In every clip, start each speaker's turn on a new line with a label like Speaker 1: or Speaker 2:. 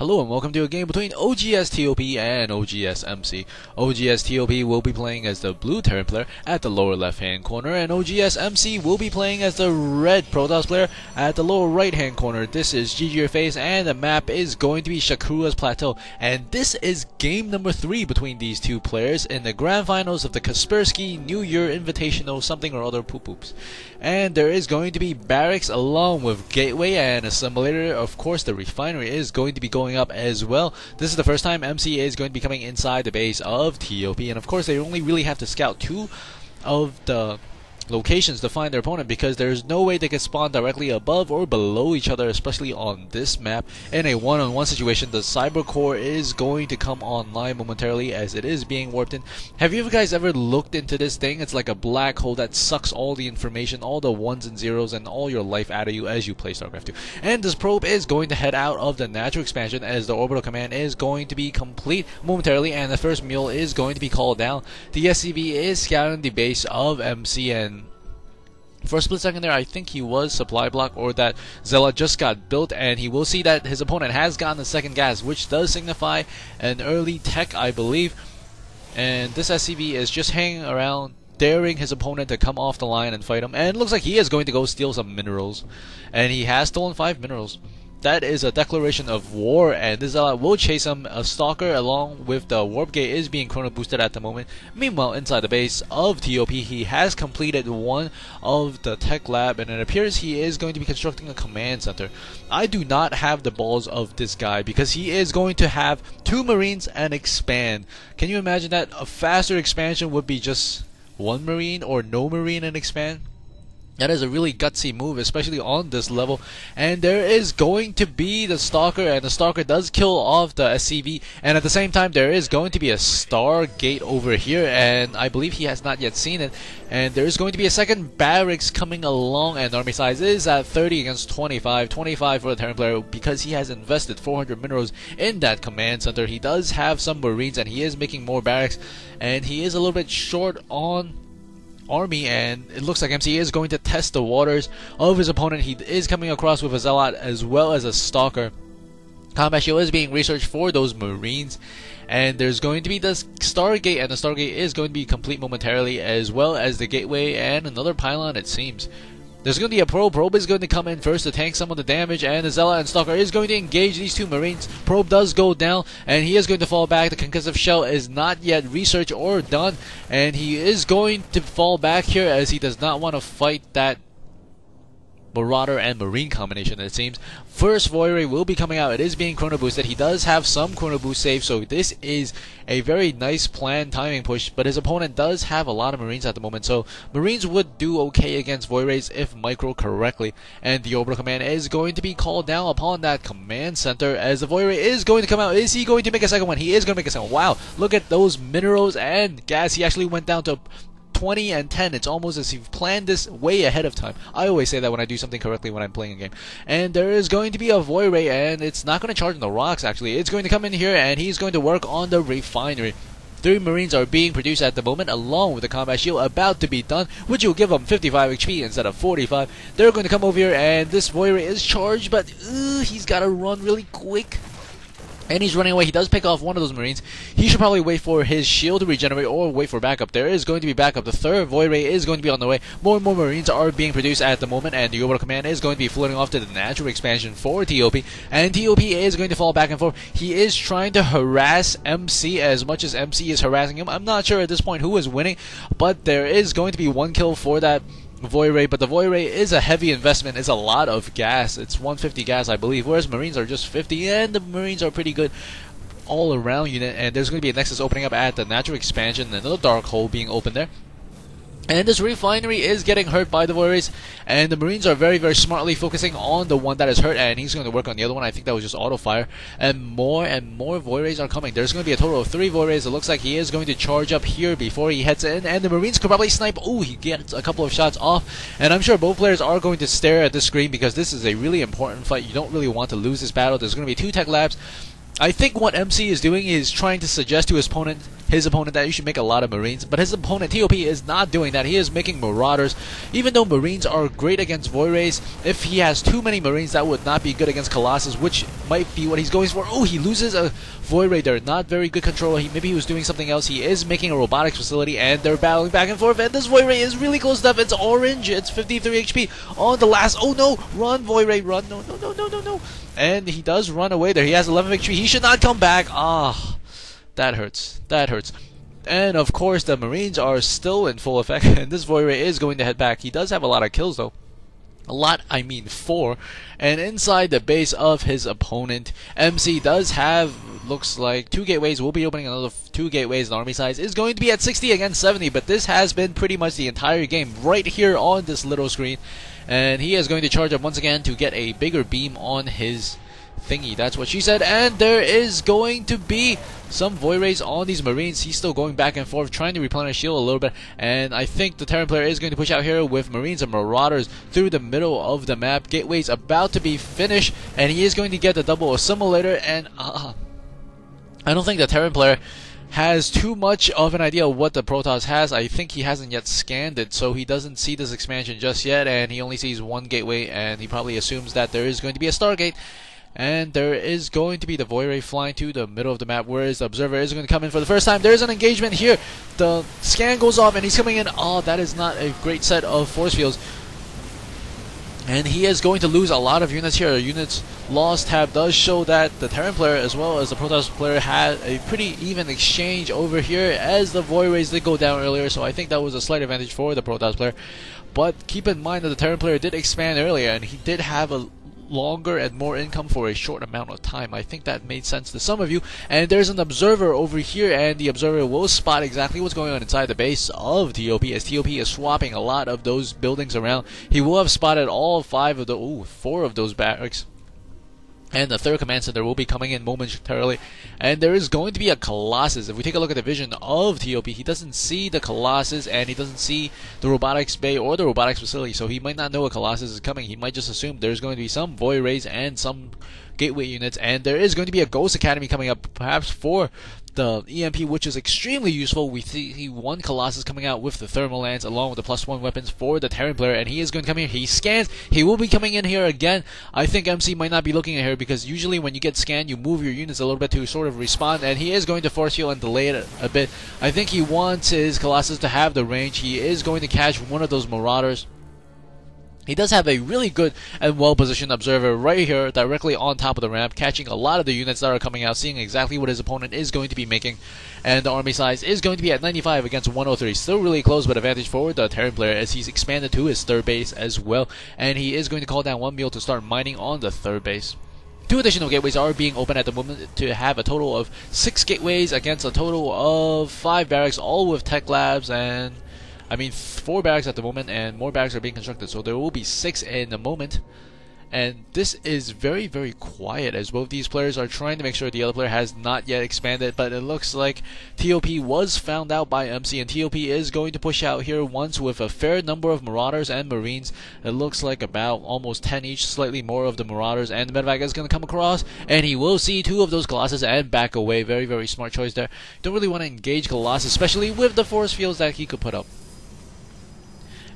Speaker 1: Hello and welcome to a game between oGsTOP and oGsMC. oGsTOP will be playing as the blue Terran player at the lower left hand corner, and oGsMC will be playing as the red Protoss player at the lower right hand corner. This is GG Your Face, and the map is going to be Shakuras Plateau, and this is game number 3 between these two players in the grand finals of the Kaspersky New Year Invitational something or other poop-poops. And there is going to be barracks along with gateway and assimilator. Of course, the refinery is going to be going up as well. This is the first time MC is going to be coming inside the base of TOP, and of course they only really have to scout 2 of the locations to find their opponent, because there's no way they can spawn directly above or below each other, especially on this map. In a one-on-one situation, the cyber core is going to come online momentarily as it is being warped in. Have you guys ever looked into this thing? It's like a black hole that sucks all the information, all the ones and zeros, and all your life out of you as you play Starcraft 2. And this probe is going to head out of the natural expansion as the orbital command is going to be complete momentarily, and the first mule is going to be called down. The SCV is scouting the base of MC, and for a split second there, I think he was supply block, or that Zealot just got built, and he will see that his opponent has gotten the second gas, which does signify an early tech, I believe. And this SCV is just hanging around, daring his opponent to come off the line and fight him. And it looks like he is going to go steal some minerals, and he has stolen 5 minerals. That is a declaration of war, and this Zealot will chase him. A Stalker along with the Warp Gate is being chrono boosted at the moment. Meanwhile, inside the base of TOP, he has completed one of the tech lab, and it appears he is going to be constructing a command center. I do not have the balls of this guy, because he is going to have 2 Marines and expand. Can you imagine that? A faster expansion would be just 1 Marine or no Marine and expand. That is a really gutsy move, especially on this level. And there is going to be the Stalker, and the Stalker does kill off the SCV, and at the same time there is going to be a Stargate over here, and I believe he has not yet seen it. And there is going to be a second barracks coming along, and the army size is at 30 against 25. 25 for the Terran player, because he has invested 400 minerals in that command center. He does have some Marines, and he is making more barracks, and he is a little bit short on army, and it looks like MC is going to test the waters of his opponent. He is coming across with a Zealot as well as a Stalker. Combat shield is being researched for those Marines, and there's going to be the Stargate, and the Stargate is going to be complete momentarily, as well as the gateway and another pylon, it seems. There's going to be a probe. Probe is going to come in first to tank some of the damage, and the Zealot and Stalker is going to engage these 2 Marines. Probe does go down, and he is going to fall back. The concussive shell is not yet researched or done, and he is going to fall back here as he does not want to fight that Marauder and Marine combination, it seems. First Voyeur will be coming out. It is being chrono boosted. He does have some chrono boost save, so this is a very nice planned timing push, but his opponent does have a lot of Marines at the moment, so Marines would do okay against Voyeurs if micro correctly. And the orbital command is going to be called down upon that command center as the Voyeur is going to come out. Is he going to make a second one? He is going to make a second one. Wow, look at those minerals and gas. He actually went down to 20 and 10. It's almost as if you've planned this way ahead of time. I always say that when I do something correctly when I'm playing a game. And there is going to be a Voyeur, and it's not going to charge on the rocks actually. It's going to come in here, and he's going to work on the refinery. 3 Marines are being produced at the moment, along with the combat shield about to be done, which will give them 55 HP instead of 45. They're going to come over here, and this Voyeur is charged, but he's got to run really quick. And he's running away. He does pick off one of those Marines. He should probably wait for his shield to regenerate or wait for backup. There is going to be backup. The third Voyeur is going to be on the way. More and more Marines are being produced at the moment, and the orbital command is going to be floating off to the natural expansion for TOP. And TOP is going to fall back and forth. He is trying to harass MC as much as MC is harassing him. I'm not sure at this point who is winning, but there is going to be 1 kill for that Voyeur, but the Voyeur is a heavy investment. It's a lot of gas. It's 150 gas, I believe, whereas Marines are just 50, and the Marines are pretty good all-around unit. And there's going to be a Nexus opening up at the natural expansion, another dark hole being opened there. And this refinery is getting hurt by the Voyeurs, and the Marines are very, very smartly focusing on the one that is hurt, and he's going to work on the other one. I think that was just auto-fire. And more Voyeurs are coming. There's going to be a total of 3 Voyeurs. It looks like he is going to charge up here before he heads in, and the Marines could probably snipe. Ooh, he gets a couple of shots off, and I'm sure both players are going to stare at the screen, because this is a really important fight. You don't really want to lose this battle. There's going to be 2 tech labs. I think what MC is doing is trying to suggest to his his opponent that you should make a lot of Marines, but his opponent TOP is not doing that. He is making Marauders. Even though Marines are great against Void Rays, if he has too many Marines, that would not be good against Colossus, which might be what he's going for. Oh, he loses a Void Ray there. Not very good control. Maybe he was doing something else. He is making a robotics facility, and they're battling back and forth, and this Void Ray is really close enough. It's orange. It's 53 HP on the last. Oh no, run Void Ray, run. No, no, no, no, no, no. And he does run away there. He has 11 HP. He should not come back. Ah, that hurts. That hurts. And of course, the Marines are still in full effect, and this Void Ray is going to head back. He does have a lot of kills though. A lot, I mean 4. And inside the base of his opponent, MC does have, looks like, 2 gateways. We'll be opening another 2 gateways. The army size is going to be at 60 against 70, but this has been pretty much the entire game right here on this little screen. And he is going to charge up once again to get a bigger beam on his thingy. That's what she said. And there is going to be some Void Rays on these Marines. He's still going back and forth, trying to replenish shield a little bit. And I think the Terran player is going to push out here with Marines and Marauders through the middle of the map. Gateway's about to be finished, and he is going to get the double assimilator. And I don't think the Terran player has too much of an idea of what the Protoss has. I think he hasn't yet scanned it, so he doesn't see this expansion just yet, and he only sees one gateway, and he probably assumes that there is going to be a Stargate. And there is going to be the Void Ray flying to the middle of the map, whereas the Observer is going to come in for the first time. There's an engagement here. The scan goes off, and he's coming in. Oh, that is not a great set of force fields. And he is going to lose a lot of units here. Units lost tab does show that the Terran player as well as the Protoss player had a pretty even exchange over here, as the Void Rays did go down earlier, so I think that was a slight advantage for the Protoss player. But keep in mind that the Terran player did expand earlier, and he did have a longer and more income for a short amount of time. I think that made sense to some of you. And there's an Observer over here, and the Observer will spot exactly what's going on inside the base of TOP, as TOP is swapping a lot of those buildings around. He will have spotted all 4 of those barracks. And the 3rd command center will be coming in momentarily. And there is going to be a Colossus. If we take a look at the vision of TOP, he doesn't see the Colossus, and he doesn't see the robotics bay or the robotics facility, so he might not know a Colossus is coming. He might just assume there's going to be some Void Rays and some gateway units, and there is going to be a Ghost Academy coming up, perhaps for the EMP, which is extremely useful. We see one Colossus coming out with the thermal lance along with the +1 weapons for the Terran player, and he is going to come here. He scans. He will be coming in here again. I think MC might not be looking at here, because usually when you get scanned, you move your units a little bit to sort of respond, and he is going to force heal and delay it a bit. I think he wants his Colossus to have the range. He is going to catch one of those Marauders. He does have a really good and well-positioned Observer right here, directly on top of the ramp, catching a lot of the units that are coming out, seeing exactly what his opponent is going to be making. And the army size is going to be at 95 against 103. Still really close, but advantage for the Terran player, as he's expanded to his 3rd base as well. And he is going to call down 1 mule to start mining on the 3rd base. 2 additional gateways are being opened at the moment to have a total of 6 gateways against a total of 5 barracks, all with tech labs, and 4 barracks at the moment, and more barracks are being constructed, so there will be 6 in a moment. And this is very, very quiet, as both these players are trying to make sure the other player has not yet expanded, but it looks like TOP was found out by MC, and TOP is going to push out here once with a fair number of Marauders and Marines. It looks like about almost 10 each, slightly more of the Marauders, and the Medevac is going to come across, and he will see 2 of those Colossus and back away. Very, very smart choice there. Don't really want to engage Colossus, especially with the force fields that he could put up.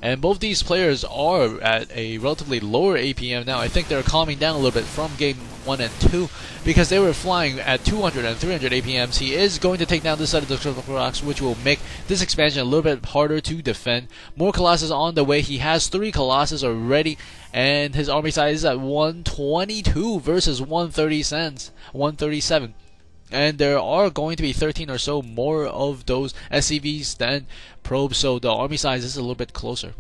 Speaker 1: And both these players are at a relatively lower APM now. I think they're calming down a little bit from game 1 and 2, because they were flying at 200 and 300 APMs. He is going to take down this side of the critical rocks, which will make this expansion a little bit harder to defend. More Colossus on the way. He has 3 Colossus already, and his army size is at 122 versus 137. And there are going to be 13 or so more of those SCVs than probes, so the army size is a little bit closer.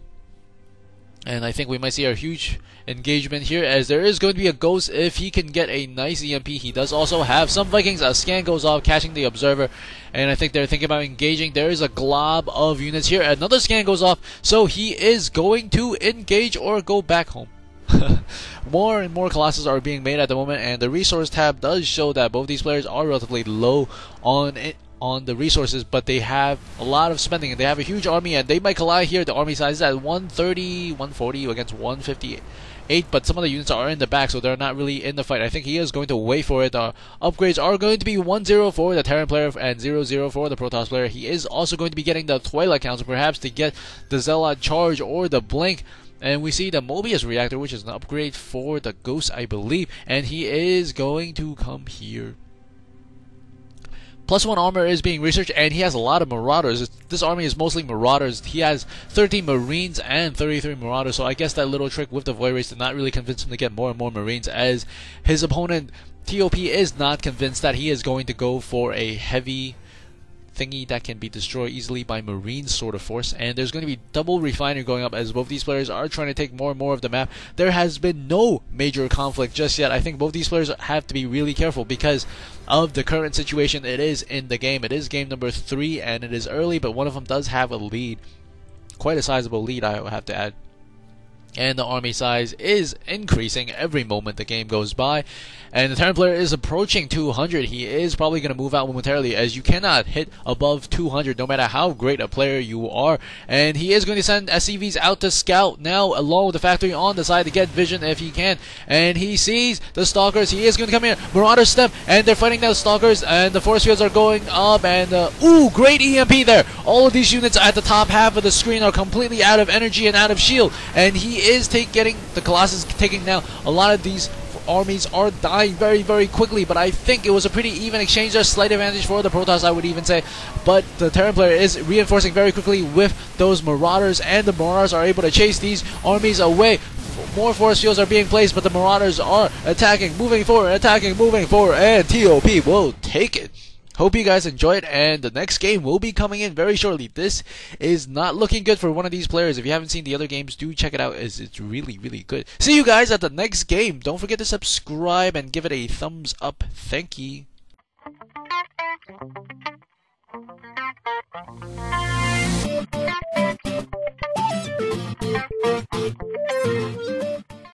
Speaker 1: And I think we might see a huge engagement here, as there is going to be a Ghost if he can get a nice EMP. He does also have some Vikings. A scan goes off, catching the Observer, and I think they're thinking about engaging. There is a glob of units here. Another scan goes off, so he is going to engage or go back home. More and more Colossus are being made at the moment, and the resource tab does show that both these players are relatively low on the resources, but they have a lot of spending, and they have a huge army, and they might collide here. The army size is at 130, 140 against 150 8, but some of the units are in the back, so they're not really in the fight. I think he is going to wait for it. The upgrades are going to be 1-0 for the Terran player and 0-0 for the Protoss player. He is also going to be getting the Twilight Council, perhaps to get the Zealot Charge or the Blink. And we see the Mobius Reactor, which is an upgrade for the Ghost, I believe. And he is going to come here. +1 armor is being researched, and he has a lot of Marauders. This army is mostly Marauders. He has 13 Marines and 33 Marauders, so I guess that little trick with the Void Race did not really convince him to get more and more Marines, as his opponent, TOP, is not convinced that he is going to go for a heavy thingy that can be destroyed easily by Marine sort of force. And there's going to be double refinery going up, as both these players are trying to take more and more of the map. There has been no major conflict just yet. I think both these players have to be really careful because of the current situation it is in the game. It is game number 3 and it is early, but one of them does have a lead, quite a sizable lead, I have to add. And the army size is increasing every moment the game goes by. And the Terran player is approaching 200. He is probably going to move out momentarily, as you cannot hit above 200 no matter how great a player you are. And he is going to send SCVs out to scout now, along with the factory on the side, to get vision if he can. And he sees the Stalkers. He is going to come here. Marauders step, and they're fighting now Stalkers, and the force fields are going up. And ooh, great EMP there. All of these units at the top half of the screen are completely out of energy and out of shield. And he is getting the Colossus, taking now a lot of these armies are dying very, very quickly, but I think it was a pretty even exchange. There's slight advantage for the Protoss, I would even say, but the Terran player is reinforcing very quickly with those Marauders, and the Marauders are able to chase these armies away. More force fields are being placed, but the Marauders are attacking, moving forward, and TOP will take it. Hope you guys enjoyed, and the next game will be coming in very shortly. This is not looking good for one of these players. If you haven't seen the other games, do check it out, as it's really, really good. See you guys at the next game. Don't forget to subscribe and give it a thumbs up. Thank you.